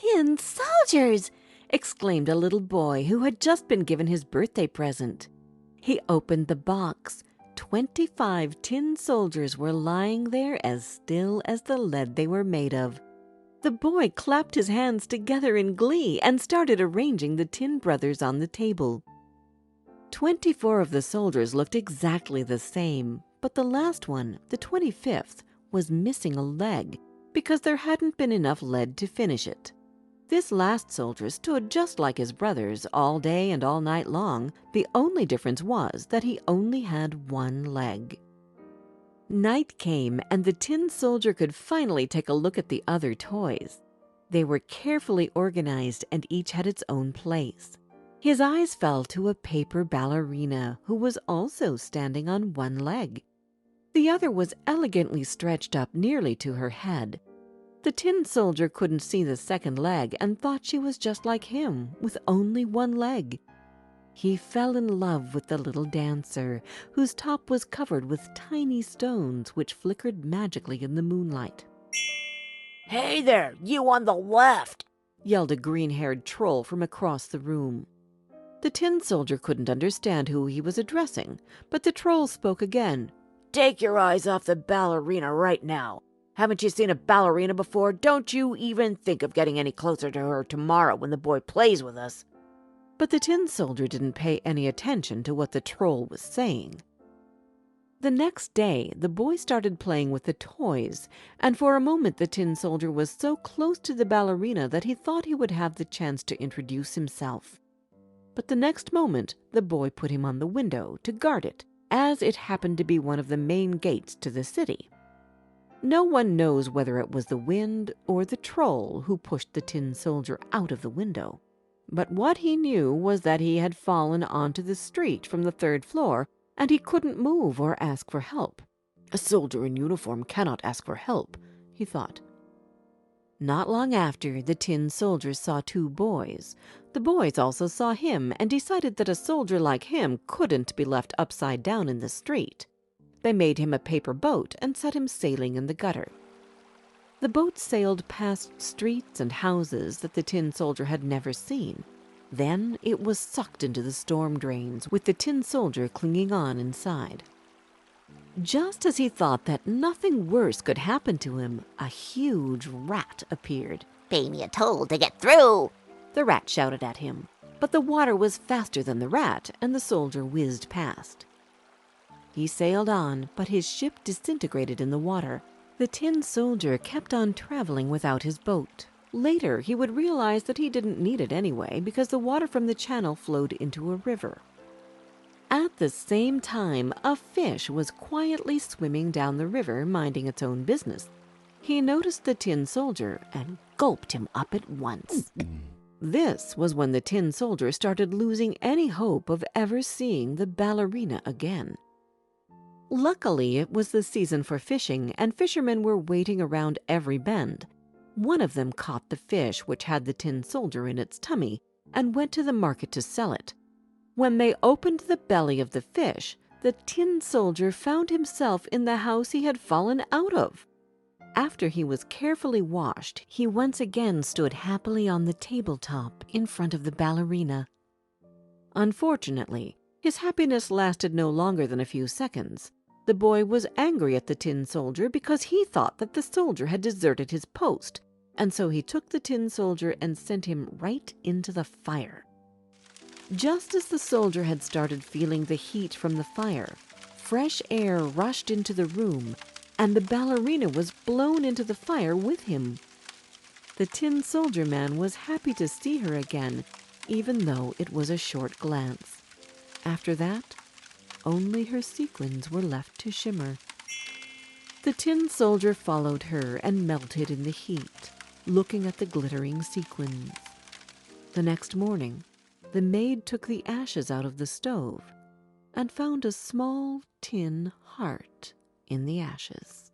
tin soldiers!" exclaimed a little boy who had just been given his birthday present. He opened the box. 25 tin soldiers were lying there as still as the lead they were made of. The boy clapped his hands together in glee and started arranging the tin brothers on the table. 24 of the soldiers looked exactly the same, but the last one, the 25th, was missing a leg because there hadn't been enough lead to finish it. This last soldier stood just like his brothers all day and all night long. The only difference was that he only had one leg. Night came, and the tin soldier could finally take a look at the other toys. They were carefully organized, and each had its own place. His eyes fell to a paper ballerina who was also standing on one leg. The other was elegantly stretched up nearly to her head. The tin soldier couldn't see the second leg and thought she was just like him, with only one leg. He fell in love with the little dancer, whose top was covered with tiny stones which flickered magically in the moonlight. "Hey there, you on the left!" yelled a green-haired troll from across the room. The tin soldier couldn't understand who he was addressing, but the troll spoke again. "Take your eyes off the ballerina right now. Haven't you seen a ballerina before? Don't you even think of getting any closer to her tomorrow when the boy plays with us." But the tin soldier didn't pay any attention to what the troll was saying. The next day, the boy started playing with the toys, and for a moment the tin soldier was so close to the ballerina that he thought he would have the chance to introduce himself. But the next moment, the boy put him on the window to guard it, as it happened to be one of the main gates to the city. No one knows whether it was the wind or the troll who pushed the tin soldier out of the window. But what he knew was that he had fallen onto the street from the 3rd floor, and he couldn't move or ask for help. A soldier in uniform cannot ask for help, he thought. Not long after, the tin soldier saw 2 boys. The boys also saw him and decided that a soldier like him couldn't be left upside down in the street. They made him a paper boat and set him sailing in the gutter. The boat sailed past streets and houses that the tin soldier had never seen. Then it was sucked into the storm drains, with the tin soldier clinging on inside. Just as he thought that nothing worse could happen to him, a huge rat appeared. "Pay me a toll to get through," the rat shouted at him. But the water was faster than the rat, and the soldier whizzed past. He sailed on, but his ship disintegrated in the water. The tin soldier kept on traveling without his boat. Later, he would realize that he didn't need it anyway because the water from the channel flowed into a river. At the same time, a fish was quietly swimming down the river, minding its own business. He noticed the tin soldier and gulped him up at once. This was when the tin soldier started losing any hope of ever seeing the ballerina again. Luckily, it was the season for fishing, and fishermen were waiting around every bend. One of them caught the fish which had the tin soldier in its tummy and went to the market to sell it. When they opened the belly of the fish, the tin soldier found himself in the house he had fallen out of. After he was carefully washed, he once again stood happily on the tabletop in front of the ballerina. Unfortunately, his happiness lasted no longer than a few seconds. The boy was angry at the tin soldier because he thought that the soldier had deserted his post, and so he took the tin soldier and sent him right into the fire. Just as the soldier had started feeling the heat from the fire, fresh air rushed into the room, and the ballerina was blown into the fire with him. The tin soldier man was happy to see her again, even though it was a short glance. After that, only her sequins were left to shimmer. The tin soldier followed her and melted in the heat, looking at the glittering sequins. The next morning, the maid took the ashes out of the stove and found a small tin heart in the ashes.